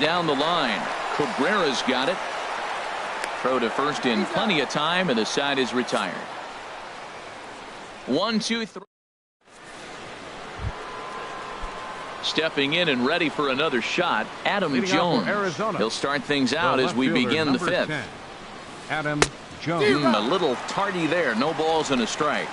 down the line. Cabrera's got it. Throw to first in plenty of time, and the side is retired. 1-2-3. Stepping in and ready for another shot, Adam Jones. He'll start things out as we begin the fifth. 10, Adam Jones. A little tardy there. No balls and a strike.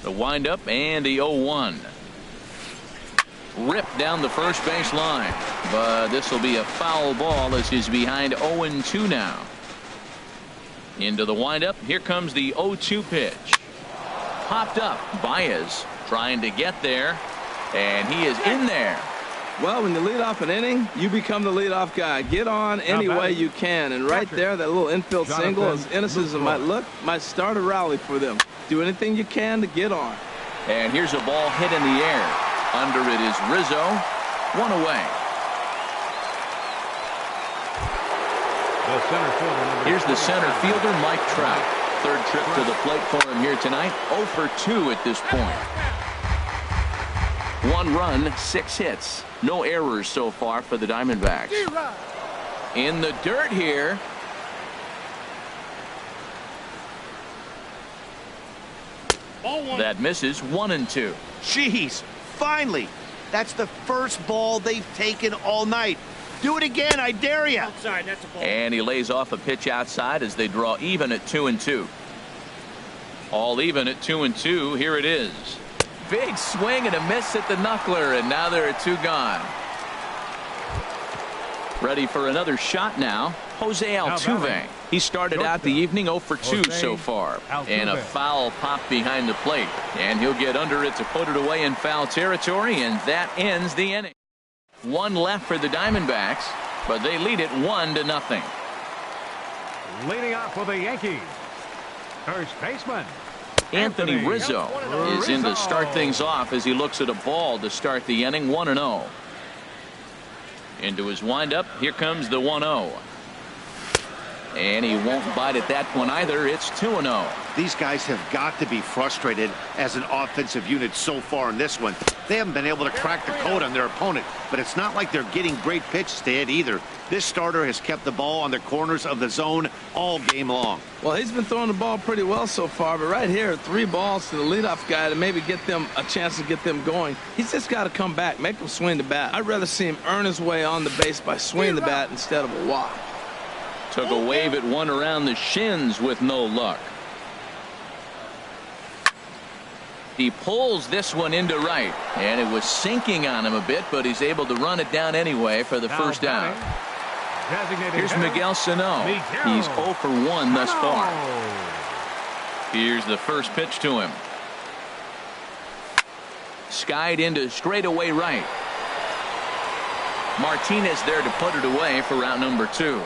The windup and the 0-1. Ripped down the first base line, but this will be a foul ball as he's behind 0-2 now. Into the windup. Here comes the 0-2 pitch. Popped up. Baez trying to get there, and he is in there. Well, when you lead off an inning, you become the leadoff guy. Get on any way you can, and right there, that little infield single, as innocent as it might look, might start a rally for them. Do anything you can to get on. And here's a ball hit in the air. Under it is Rizzo. One away. Here's the center fielder, Mike Trout. Third trip to the plate for him here tonight. 0 for 2 at this point. 1 run, 6 hits. No errors so far for the Diamondbacks. In the dirt here. That misses. 1-2. Jeez, finally. That's the first ball they've taken all night. Do it again, I dare you. Outside, that's a ball. And he lays off a pitch outside as they draw even at 2-2. All even at 2-2. Here it is. Big swing and a miss at the knuckler, and now there are 2 gone. Ready for another shot now. Jose Altuve. He started out the evening 0 for 2 so far. And a foul pop behind the plate. And he'll get under it to put it away in foul territory, and that ends the inning. 1 left for the Diamondbacks, but they lead it 1-0. Leading off for the Yankees, first baseman Anthony Rizzo is in to start things off as he looks at a ball to start the inning. 1-0. Into his windup. Here comes the 1-0. And he won't bite at that one either. It's 2-0. These guys have got to be frustrated as an offensive unit so far in this one. They haven't been able to crack the code on their opponent, but it's not like they're getting great pitches to hit either. This starter has kept the ball on the corners of the zone all game long. Well, he's been throwing the ball pretty well so far, but right here, 3 balls to the leadoff guy to maybe get them a chance to get them going. He's just got to come back, make them swing the bat. I'd rather see him earn his way on the base by swinging the bat instead of a walk. Took a wave at one around the shins with no luck. He pulls this one into right, and it was sinking on him a bit, but he's able to run it down anyway for the first out. Here's Miguel Sano. He's 0 for 1 thus far. Here's the first pitch to him. Skied into straightaway right. Martinez there to put it away for out number 2.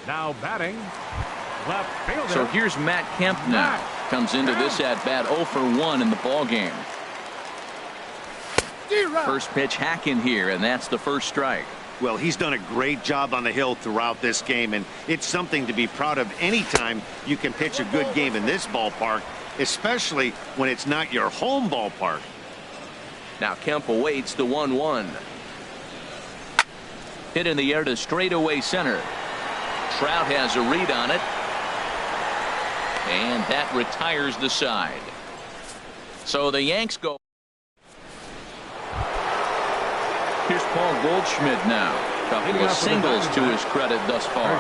Now batting, left fielder. So here's Matt Kemp now. Comes into this at bat 0 for 1 in the ball game. First pitch hack in here, and that's the first strike. Well, he's done a great job on the hill throughout this game, and it's something to be proud of anytime you can pitch a good game in this ballpark, especially when it's not your home ballpark. Now Kemp awaits the 1-1. Hit in the air to straightaway center. Trout has a read on it, and that retires the side. So the Yanks go. Here's Paul Goldschmidt now. Couple of singles to his credit thus far.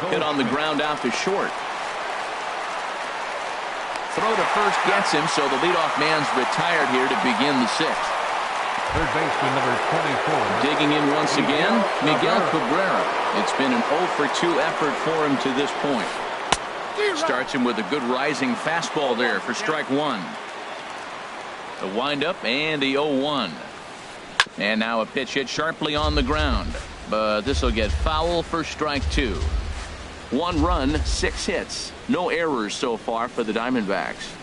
Hit on the ground out to short. Throw to first gets him, so the leadoff man's retired here to begin the 6th. Third baseman number 24. Digging in once again, Miguel Cabrera. It's been an 0 for 2 effort for him to this point. Starts him with a good rising fastball there for strike one. The windup and the 0-1. And now a pitch hit sharply on the ground. But this will get foul for strike two. 1 run, 6 hits. No errors so far for the Diamondbacks.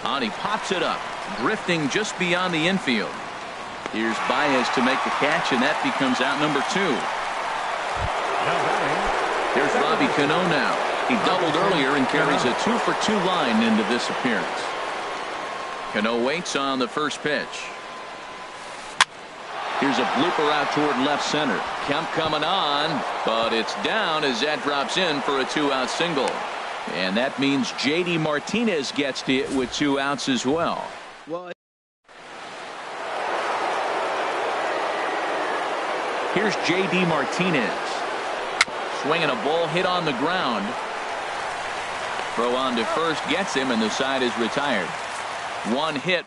And he pops it up, drifting just beyond the infield. Here's Baez to make the catch, and that becomes out number 2. Here's Robbie Cano now. He doubled earlier and carries a 2 for 2 line into this appearance. Cano waits on the first pitch. Here's a blooper out toward left center. Kemp coming on, but it's down as that drops in for a 2-out single. And that means J.D. Martinez gets to it with 2 outs as well. Here's J.D. Martinez. Swinging a ball hit on the ground. Throw on to first gets him, and the side is retired. 1 hit.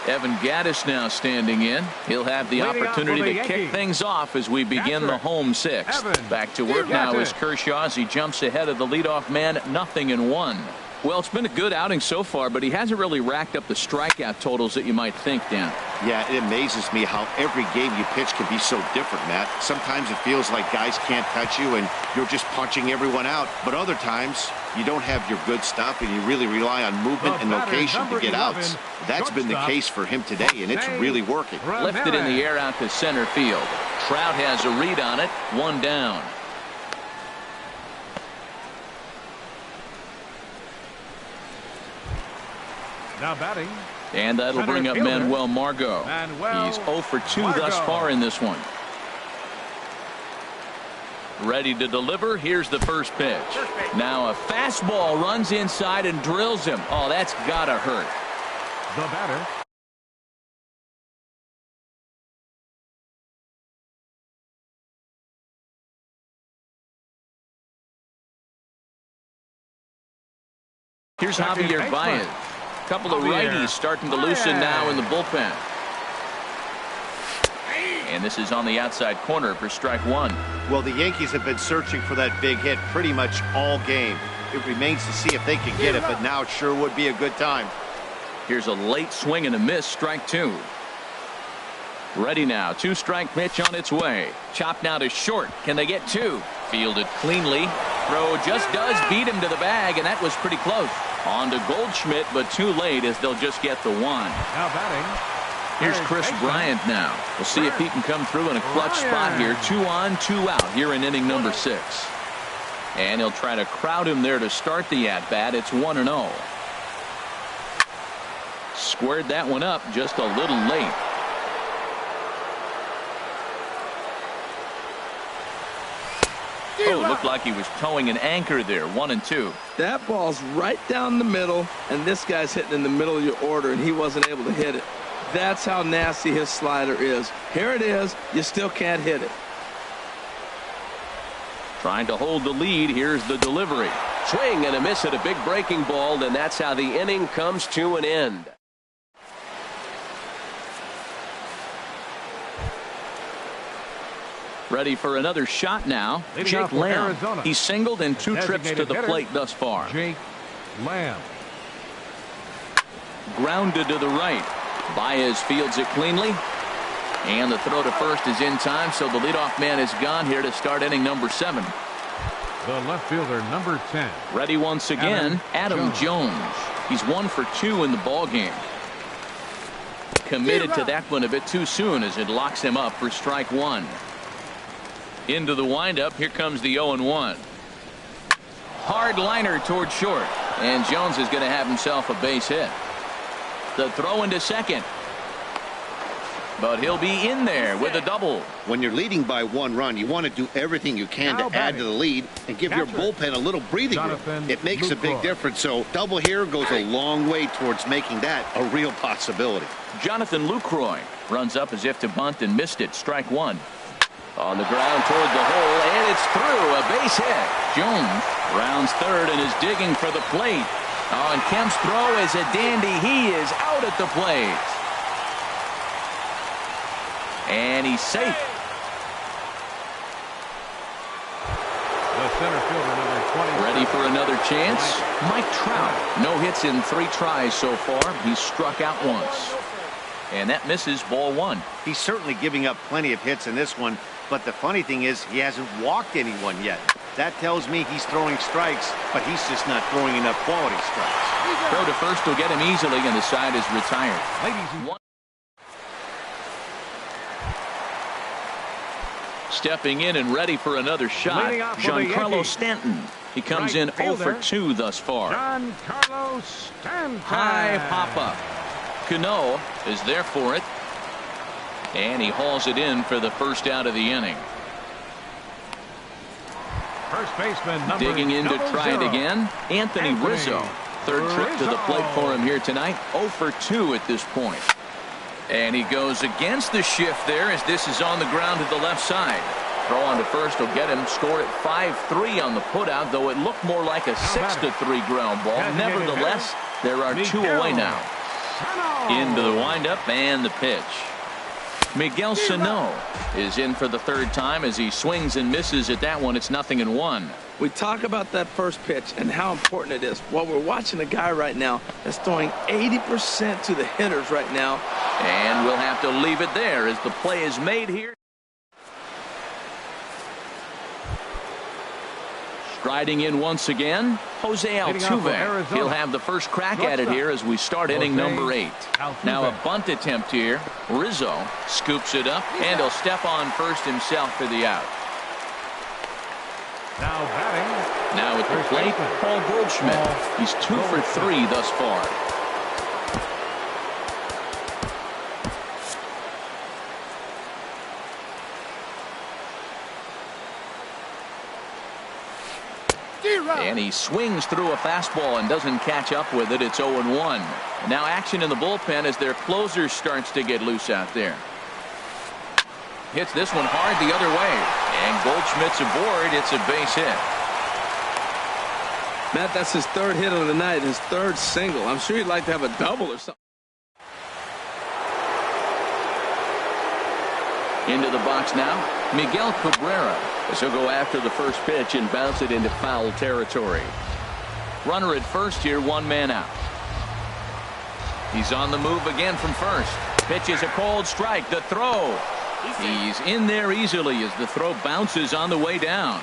Evan Gattis now standing in. He'll have the opportunity to kick things off as we begin the home 6th. Back to work now is Kershaw as he jumps ahead of the leadoff man, 0-1. Well, it's been a good outing so far, but he hasn't really racked up the strikeout totals that you might think, Dan. Yeah, it amazes me how every game you pitch can be so different, Matt. Sometimes it feels like guys can't touch you and you're just punching everyone out. But other times you don't have your good stuff and you really rely on movement and location to get outs. That's been the case for him today, and it's really working. Lifted in the air out to center field. Trout has a read on it. 1 down. Now batting. And that'll bring up Manuel Margot. He's 0 for 2 thus far in this one. Ready to deliver. Here's the first pitch. Now a fastball runs inside and drills him. Oh, that's gotta hurt. The batter. Here's Javier Baez. Couple of righties starting to loosen now in the bullpen. And this is on the outside corner for strike one. Well, the Yankees have been searching for that big hit pretty much all game. It remains to see if they can get it, but now it sure would be a good time. Here's a late swing and a miss, strike two. Ready now, 2-strike pitch on its way. Chopped now to short. Can they get 2? Fielded cleanly. Throw just does beat him to the bag, and that was pretty close. On to Goldschmidt, but too late as they'll just get the 1. Now batting. Here's Chris Bryant now. We'll see if he can come through in a clutch spot here. 2 on, 2 out here in inning number 6. And he'll try to crowd him there to start the at-bat. It's 1-0. Squared that one up just a little late. Oh, looked like he was towing an anchor there. 1-2. That ball's right down the middle, and this guy's hitting in the middle of your order, and he wasn't able to hit it. That's how nasty his slider is. Here it is. You still can't hit it. Trying to hold the lead. Here's the delivery. Swing and a miss at a big breaking ball, and that's how the inning comes to an end. Ready for another shot now. Jake Lamb. He's singled in 2 trips to the plate thus far. Jake Lamb. Grounded to the right. Baez fields it cleanly. And the throw to first is in time, so the leadoff man is gone here to start inning number 7. The left fielder, number 10. Ready once again, Adam Jones. He's 1 for 2 in the ball game. Committed to that one a bit too soon as it locks him up for strike 1. Into the windup. Here comes the 0-1. Hard liner toward short. And Jones is going to have himself a base hit. The throw into second. But he'll be in there with a double. When you're leading by 1 run, you want to do everything you can to add to the lead and give your bullpen a little breathing room. It makes a big difference. So double here goes a long way towards making that a real possibility. Jonathan Lucroy runs up as if to bunt and missed it. Strike 1. On the ground toward the hole, and it's through. A base hit. Jones rounds third and is digging for the plate. Oh, and Kemp's throw is a dandy. He is out at the plate. And he's safe. The center fielder, number 20. Ready for another chance. Mike Trout. No hits in 3 tries so far. He's struck out once. And that misses, ball 1. He's certainly giving up plenty of hits in this one, but the funny thing is he hasn't walked anyone yet. That tells me he's throwing strikes, but he's just not throwing enough quality strikes. Throw to first will get him easily, and the side is retired. Stepping in and ready for another shot, Giancarlo Stanton. He comes in 0 for 2 thus far. Giancarlo Stanton. High pop-up. Cano is there for it. And he hauls it in for the first out of the inning. First baseman number digging in to try it again. Anthony Rizzo. Third trip to the plate for him here tonight. 0 for 2 at this point. And he goes against the shift there as this is on the ground to the left side. Throw on to first will get him. Score at 5-3 on the putout, though it looked more like a 6-3 ground ball. Nevertheless, there are 2 away now. Into the windup and the pitch. Miguel Sano is in for the 3rd time as he swings and misses at that one. It's 0-1. We talk about that first pitch and how important it is. Well, we're watching a guy right now that's throwing 80% to the hitters right now. And we'll have to leave it there as the play is made here. Striding in once again, Jose Altuve. He'll have the first crack at it here as we start inning number 8. Now a bunt attempt here. Rizzo scoops it up, and he'll step on first himself for the out. Now batting. Now at the plate, Paul Goldschmidt. He's 2 for 3 thus far. And he swings through a fastball and doesn't catch up with it. It's 0-1. Now action in the bullpen as their closer starts to get loose out there. Hits this one hard the other way. And Goldschmidt's aboard. It's a base hit. Matt, that's his 3rd hit of the night, his 3rd single. I'm sure he'd like to have a double or something. Into the box now, Miguel Cabrera. As he'll go after the first pitch and bounce it into foul territory. Runner at first here, 1 man out. He's on the move again from first. Pitch is a cold strike. The throw. He's in there easily as the throw bounces on the way down.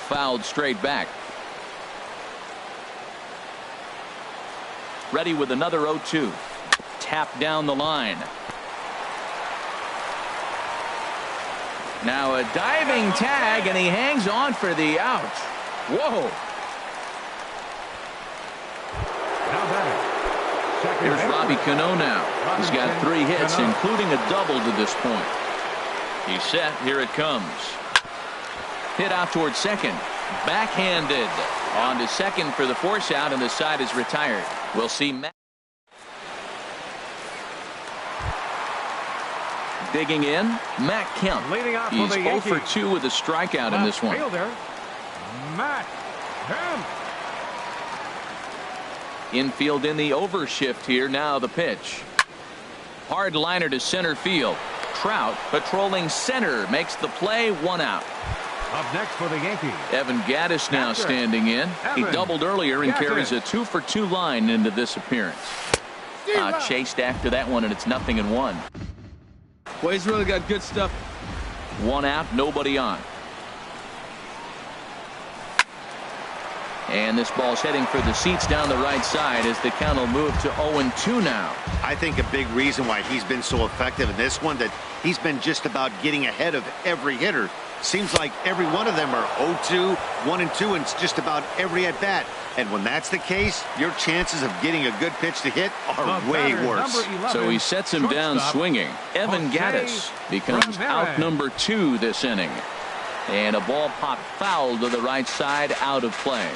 Fouled straight back. Ready with another 0-2. Tap down the line. Now a diving tag, and he hangs on for the out. Whoa. Here's Robbie Cano now. He's got 3 hits, including a double to this point. He's set. Here it comes. Hit out towards second. Backhanded. On to second for the force out, and the side is retired. We'll see Matt. Digging in, Matt Kemp. He's 0 for 2 with a strikeout in this one. Matt Kemp. Infield in the overshift here. Now the pitch. Hard liner to center field. Trout patrolling center makes the play. 1 out. Up next for the Yankees, Evan Gattis now standing in. He doubled earlier and carries a 2 for 2 line into this appearance. Chased after that one, and it's 0-1. Well, he's really got good stuff. 1 out, nobody on. And this ball's heading for the seats down the right side as the count will move to 0-2 now. I think a big reason why he's been so effective in this one, that he's been just about getting ahead of every hitter. Seems like every one of them are 0-2, 1-2, and it's just about every at bat. And when that's the case, your chances of getting a good pitch to hit are way worse. 11, so he sets him down swinging. Evan Gattis becomes out number 2 this inning. And a ball popped foul to the right side, out of play.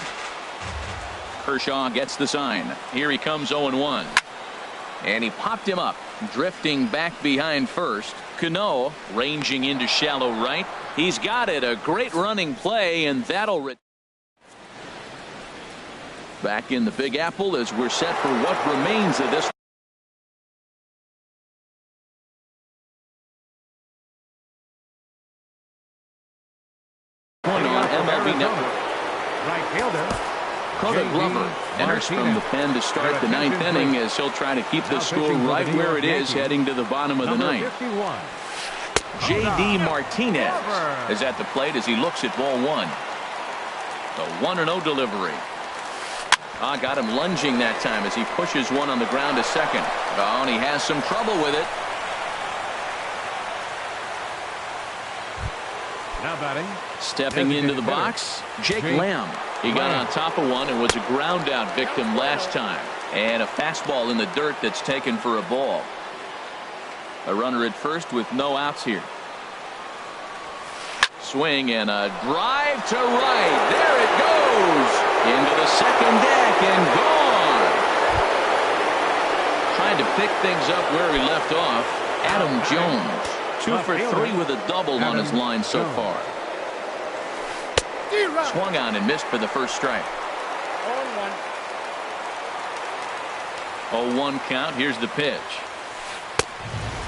Kershaw gets the sign. Here he comes, 0-1. And he popped him up, drifting back behind first. Cano ranging into shallow right. He's got it. A great running play, and that'll back in the Big Apple as we're set for what remains of this one on MLB Network. Right fielder Carter Glover enters from the pen to start the ninth inning as he'll try to keep the score right where it is heading to the bottom of the ninth. J.D. Martinez is at the plate as he looks at ball one. The 1-0 delivery. Got him lunging that time as he pushes one on the ground to second. And he has some trouble with it. Now batting. Stepping into the box, Jake Lamb. He got on top of one and was a ground out victim last time. And a fastball in the dirt that's taken for a ball. A runner at first with no outs here. Swing and a drive to right. There it goes. Into the second deck and gone. Trying to pick things up where he left off. Adam Jones. 2 for 3 with a double on his line so far. Swung on and missed for the first strike. 0-1 count. Here's the pitch.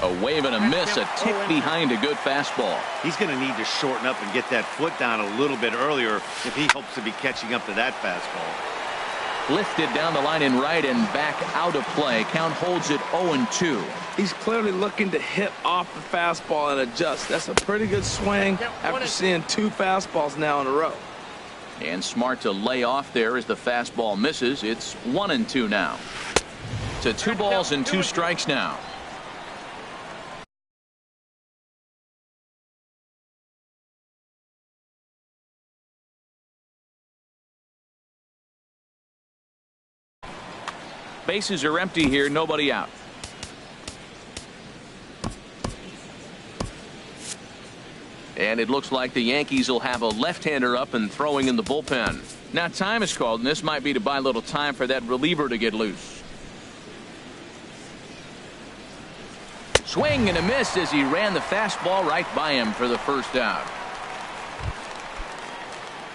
A wave and a miss, a tick behind a good fastball. He's going to need to shorten up and get that foot down a little bit earlier if he hopes to be catching up to that fastball. Lifted down the line in right and back out of play. Count holds it 0-2. He's clearly looking to hit off the fastball and adjust. That's a pretty good swing after seeing 2 fastballs now in a row. And smart to lay off there as the fastball misses. It's 1-2 now. To 2 balls and 2 strikes now. Bases are empty here, nobody out. And it looks like the Yankees will have a left-hander up and throwing in the bullpen. Now time is called, and this might be to buy a little time for that reliever to get loose. Swing and a miss as he ran the fastball right by him for the first out.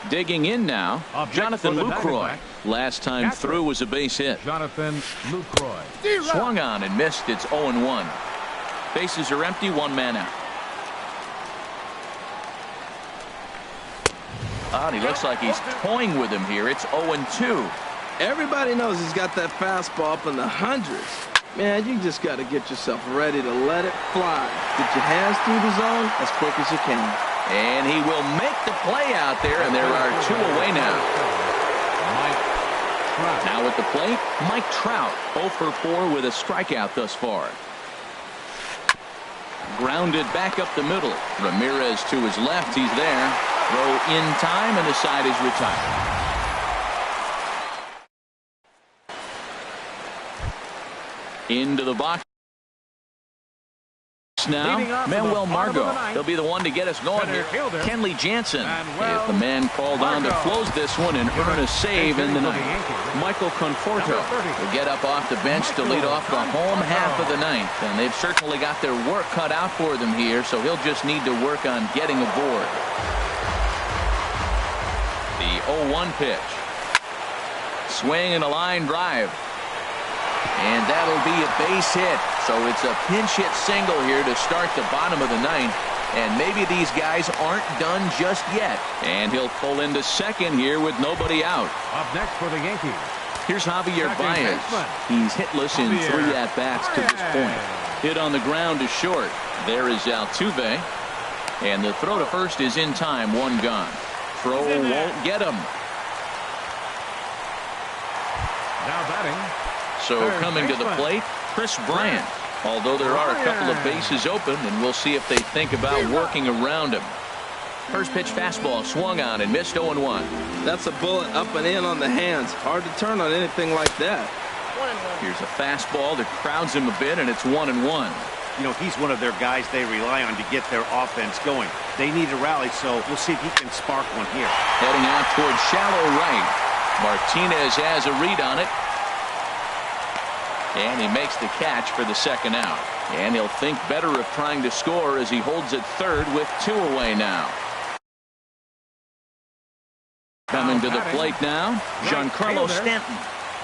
Digging in now, Jonathan Lucroy. Last time through was a base hit. Jonathan Lucroy. Swung on and missed. It's 0-1. Bases are empty, 1 man out. He looks like he's toying with him here. It's 0-2. Everybody knows he's got that fastball up in the hundreds. Man, you just got to get yourself ready to let it fly. Get your hands through the zone as quick as you can. And he will make the play out there, and there are 2 away now. Now at the plate, Mike Trout, 0 for 4 with a strikeout thus far. Grounded back up the middle. Ramirez to his left. He's there. Throw in time, and the side is retired. Into the box now, Manuel Margot. He'll be the one to get us going here. Kenley Jansen is the man called on to close this one and earn a save in the ninth. Michael Conforto will get up off the bench to lead off the home half of the ninth. And they've certainly got their work cut out for them here, so he'll just need to work on getting aboard. The 0-1 pitch. Swing and a line drive. And that'll be a base hit. So it's a pinch hit single here to start the bottom of the ninth. And maybe these guys aren't done just yet. And he'll pull into second here with nobody out. Up next for the Yankees. Here's Javier Baez. He's hitless in 3 at-bats to this point. Hit on the ground is short. There is Altuve. And the throw to first is in time. 1 gone. Throw won't get him. Now batting. So coming to the plate, Chris Bryant. Although there are a couple of bases open, and we'll see if they think about working around him. First pitch fastball swung on and missed 0-1. That's a bullet up and in on the hands. Hard to turn on anything like that. Here's a fastball that crowds him a bit, and it's 1-1. You know, he's one of their guys they rely on to get their offense going. They need a rally, so we'll see if he can spark one here. Heading out towards shallow right. Martinez has a read on it. And he makes the catch for the second out. And he'll think better of trying to score as he holds it third with 2 away now. Coming to the plate now, Giancarlo Stanton.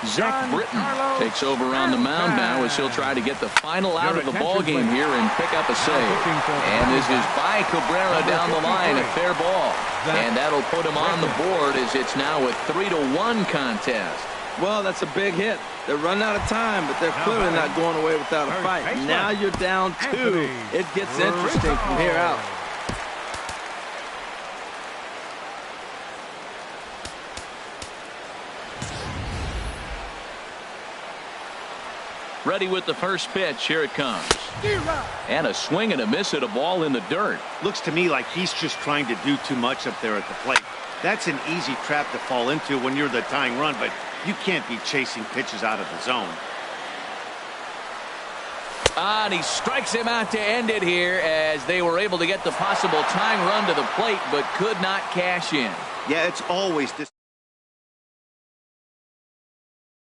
Zach Britton takes over on the mound now as he'll try to get the final out of the ballgame here and pick up a save. And this is by Cabrera down the line, a fair ball. And that'll put him on the board as it's now a 3-1 contest. Well, that's a big hit. They're running out of time, but they're clearly not going away without a fight. Now you're down 2. It gets interesting from here out. Ready with the first pitch. Here it comes. And a swing and a miss at a ball in the dirt. Looks to me like he's just trying to do too much up there at the plate. That's an easy trap to fall into when you're the tying run, but you can't be chasing pitches out of the zone. And he strikes him out to end it here as they were able to get the possible tying run to the plate but could not cash in. Yeah, it's always this.